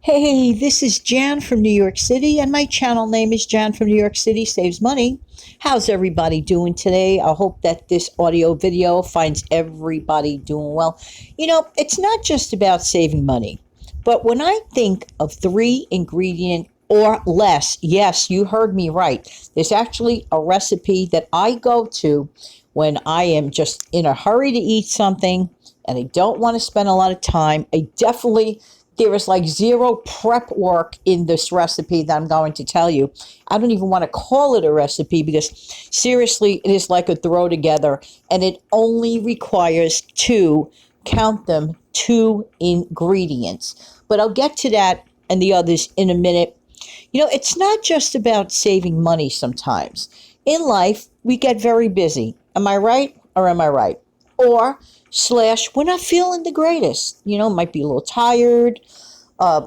Hey, this is Jan from New York City, and my channel name is Jan from New York City Saves Money. How's everybody doing today? I hope that this audio video finds everybody doing well. It's not just about saving money, but when I think of three ingredient or less, yes, you heard me right. There's actually a recipe that I go to when I am just in a hurry to eat something and I don't want to spend a lot of time. There is like zero prep work in this recipe that I'm going to tell you. I don't even want to call it a recipe because seriously, it is like a throw together and it only requires count them, two ingredients. But I'll get to that and the others in a minute. It's not just about saving money sometimes. In life, we get very busy. Am I right or am I right? Or slash, we're not feeling the greatest. Might be a little tired.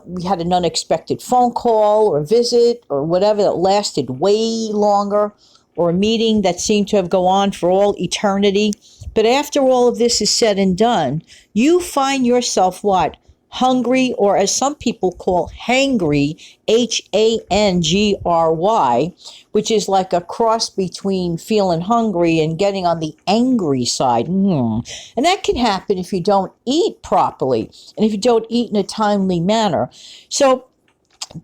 We had an unexpected phone call or visit or whatever that lasted way longer, or a meeting that seemed to have gone on for all eternity. But after all of this is said and done, you find yourself what? Hungry, or as some people call hangry, HANGRY, which is like a cross between feeling hungry and getting on the angry side. And that can happen if you don't eat properly and if you don't eat in a timely manner. So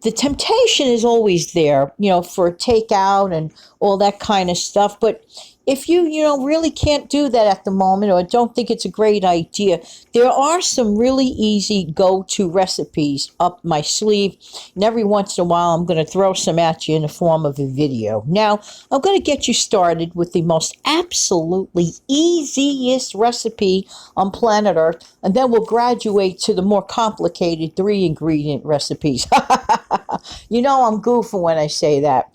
the temptation is always there, for takeout and all that kind of stuff. But if you really can't do that at the moment or don't think it's a great idea, there are some really easy go-to recipes up my sleeve. And every once in a while, I'm going to throw some at you in the form of a video. Now, I'm going to get you started with the most absolutely easiest recipe on planet Earth, and then we'll graduate to the more complicated three-ingredient recipes. I'm goofing when I say that.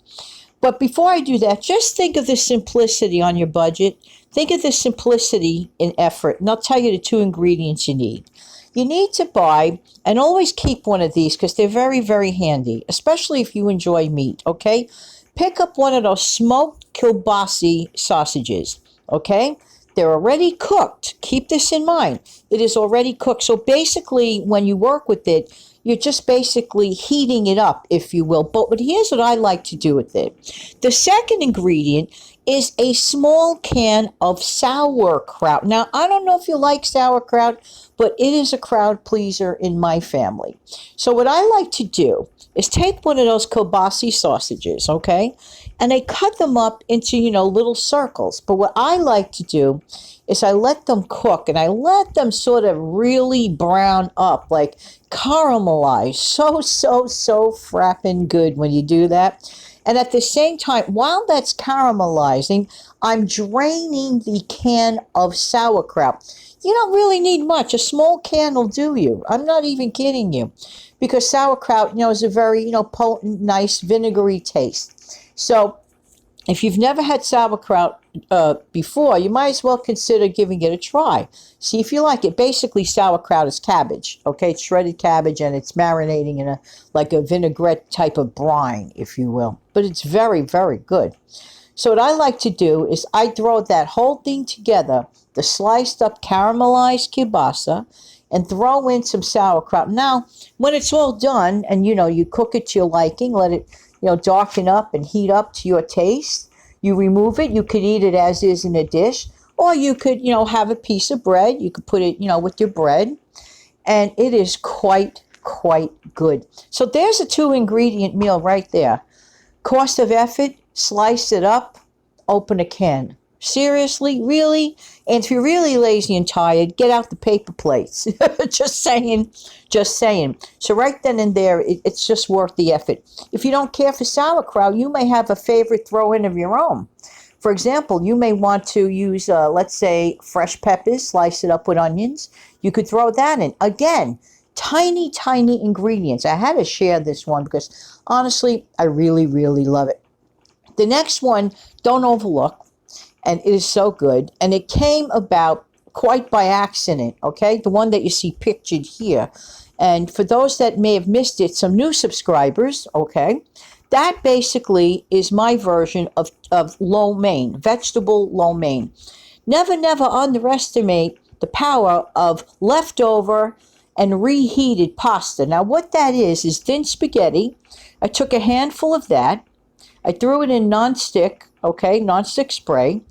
But before I do that, just think of the simplicity on your budget. Think of the simplicity in effort, and I'll tell you the two ingredients you need. You need to buy, and always keep one of these because they're very, very handy, especially if you enjoy meat, okay? Pick up one of those smoked kielbasa sausages, okay? They're already cooked. Keep this in mind. It is already cooked. So basically, when you work with it, you're just basically heating it up, if you will. But here's what I like to do with it. The second ingredient is a small can of sauerkraut. Now, I don't know if you like sauerkraut, but it is a crowd pleaser in my family. So what I like to do is take one of those kielbasa sausages, okay? And I cut them up into, little circles. But what I like to do is I let them cook and I let them sort of really brown up, like caramelize. So frapping good when you do that. And at the same time, while that's caramelizing, I'm draining the can of sauerkraut. You don't really need much. A small can will do you. I'm not even kidding you. Because sauerkraut, is a very, potent, nice, vinegary taste. So if you've never had sauerkraut before, you might as well consider giving it a try. See if you like it. Basically, sauerkraut is cabbage, okay? It's shredded cabbage, and it's marinating in a vinaigrette type of brine, if you will. But it's very, very good. So what I like to do is I throw that whole thing together, the sliced up caramelized kielbasa, and throw in some sauerkraut. Now, when it's all done, and you cook it to your liking, let it darken up and heat up to your taste. You remove it. You could eat it as is in a dish, or you could, have a piece of bread. You could put it, with your bread, and it is quite good. So there's a two-ingredient meal right there. Cost of effort, slice it up, open a can. Seriously? Really? And if you're really lazy and tired, get out the paper plates. Just saying. So right then and there, it's just worth the effort. If you don't care for sauerkraut, you may have a favorite throw-in of your own. For example, you may want to use, let's say, fresh peppers, slice it up with onions. You could throw that in. Again, tiny ingredients. I had to share this one because, honestly, I really love it. The next one, don't overlook. And it is so good. And it came about quite by accident, okay? The one that you see pictured here. And for those that may have missed it, some new subscribers, okay? That basically is my version of lo mein, vegetable lo mein. Never underestimate the power of leftover and reheated pasta. Now, what that is thin spaghetti. I took a handful of that. I threw it in nonstick, okay, nonstick spray.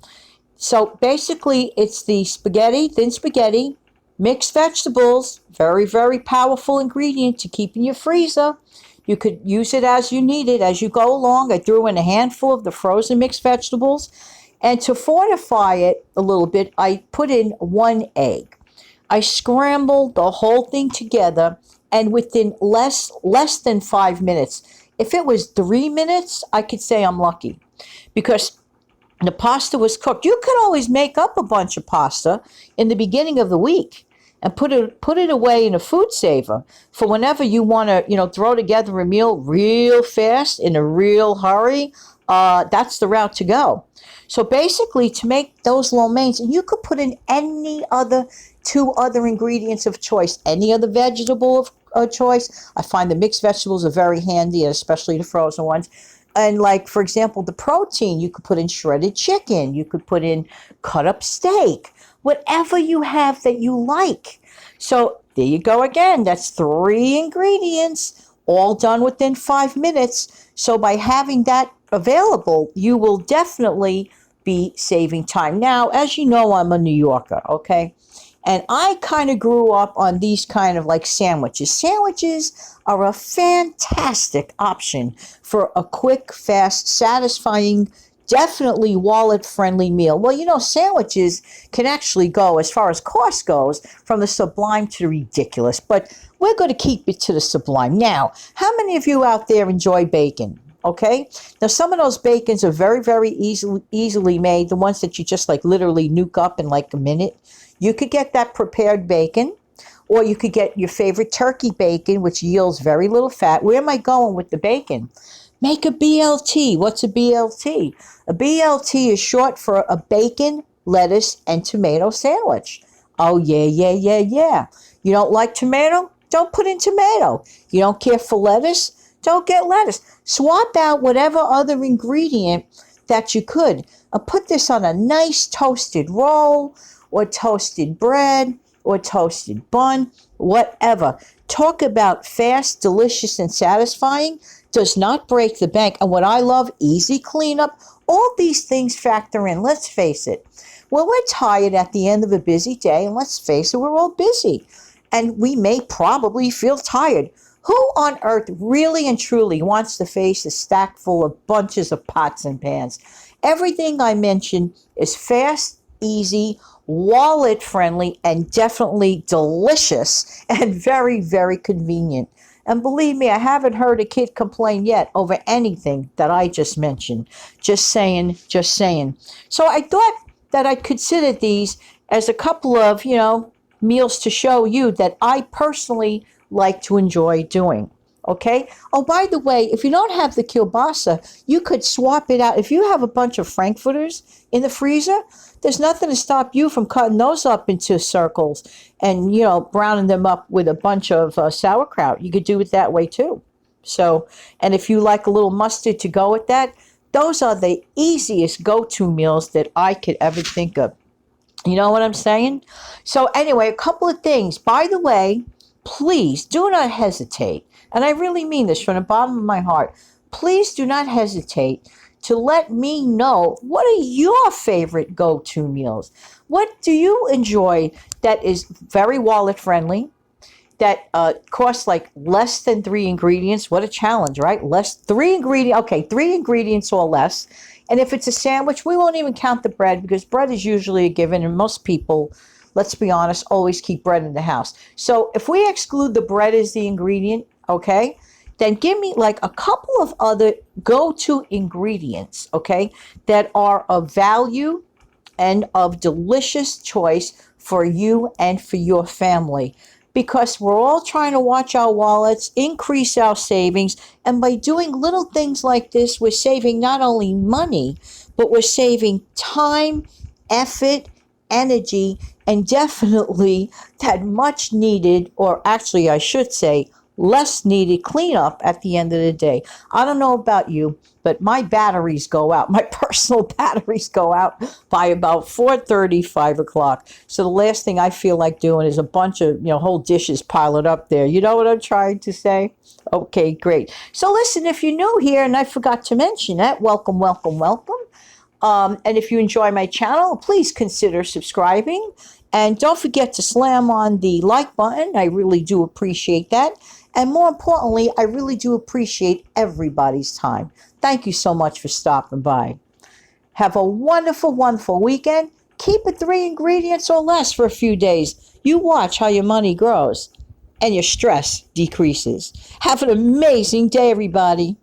So basically, it's the spaghetti, thin spaghetti, mixed vegetables, very, very powerful ingredient to keep in your freezer. You could use it as you need it as you go along. I threw in a handful of the frozen mixed vegetables. And to fortify it a little bit, I put in 1 egg. I scrambled the whole thing together, and within less than 5 minutes, if it was 3 minutes, I could say I'm lucky, because the pasta was cooked. You could always make up a bunch of pasta in the beginning of the week and put it away in a food saver for whenever you want to, throw together a meal real fast in a real hurry. That's the route to go. So basically, to make those lo meins, you could put in any other 2 other ingredients of choice, any other vegetable of choice. I find the mixed vegetables are very handy, especially the frozen ones. And like, for example, the protein, you could put in shredded chicken. You could put in cut up steak, whatever you have that you like. So there you go again. That's 3 ingredients, all done within 5 minutes. So by having that available, you will definitely be saving time. Now, as you know, I'm a New Yorker, okay? And I kind of grew up on these kind of like sandwiches. Sandwiches are a fantastic option for a quick, fast, satisfying, definitely wallet-friendly meal. Well, sandwiches can actually go, as far as cost goes, from the sublime to the ridiculous. But we're going to keep it to the sublime. Now, how many of you out there enjoy bacon? Okay. Now, some of those bacons are very, very easily made. The ones that you just like literally nuke up in like a minute. You could get that prepared bacon, or you could get your favorite turkey bacon, which yields very little fat. Where am I going with the bacon? Make a BLT. What's a BLT? A BLT is short for a bacon, lettuce, and tomato sandwich. Oh, yeah. You don't like tomato? Don't put in tomato. You don't care for lettuce? Don't get lettuce. Swap out whatever other ingredient that you could. Put this on a nice toasted roll, or toasted bread, or toasted bun, whatever. Talk about fast, delicious, and satisfying. Does not break the bank. And what I love, easy cleanup. All these things factor in. Let's face it. Well, we're tired at the end of a busy day, and let's face it, we're all busy. And we may probably feel tired. Who on earth really and truly wants to face a stack full of bunches of pots and pans? Everything I mentioned is fast, easy, wallet-friendly, and definitely delicious, and very, very convenient. And believe me, I haven't heard a kid complain yet over anything that I just mentioned. Just saying. So I thought that I'd consider these as a couple of, meals to show you that I personally like to enjoy doing. Okay? Oh, by the way, if you don't have the kielbasa, you could swap it out. If you have a bunch of frankfurters in the freezer, there's nothing to stop you from cutting those up into circles and, browning them up with a bunch of sauerkraut. You could do it that way too. So, and if you like a little mustard to go with that, those are the easiest go-to meals that I could ever think of. You know what I'm saying? So anyway, a couple of things. By the way, please do not hesitate. And I really mean this from the bottom of my heart. Please do not hesitate to let me know, what are your favorite go-to meals? What do you enjoy that is very wallet-friendly, that costs like less than 3 ingredients? What a challenge, right? 3 ingredients or less. And if it's a sandwich, we won't even count the bread, because bread is usually a given, and most people, let's be honest, always keep bread in the house. So if we exclude the bread as the ingredient, okay, then give me like a couple of other go-to ingredients, okay, that are of value and of delicious choice for you and for your family. Because we're all trying to watch our wallets, increase our savings, and by doing little things like this, we're saving not only money, but we're saving time, effort, energy, and definitely that much needed, or actually I should say, less needed cleanup at the end of the day. I don't know about you, but my batteries go out. My personal batteries go out by about 4:30, 5 o'clock. So the last thing I feel like doing is a bunch of, whole dishes piling up there. You know what I'm trying to say? Okay, great. So listen, if you're new here, and I forgot to mention that, welcome, welcome, welcome. And if you enjoy my channel, please consider subscribing. And don't forget to slam on the like button. I really do appreciate that. And more importantly, I really do appreciate everybody's time. Thank you so much for stopping by. Have a wonderful, wonderful weekend. Keep it 3 ingredients or less for a few days. You watch how your money grows and your stress decreases. Have an amazing day, everybody.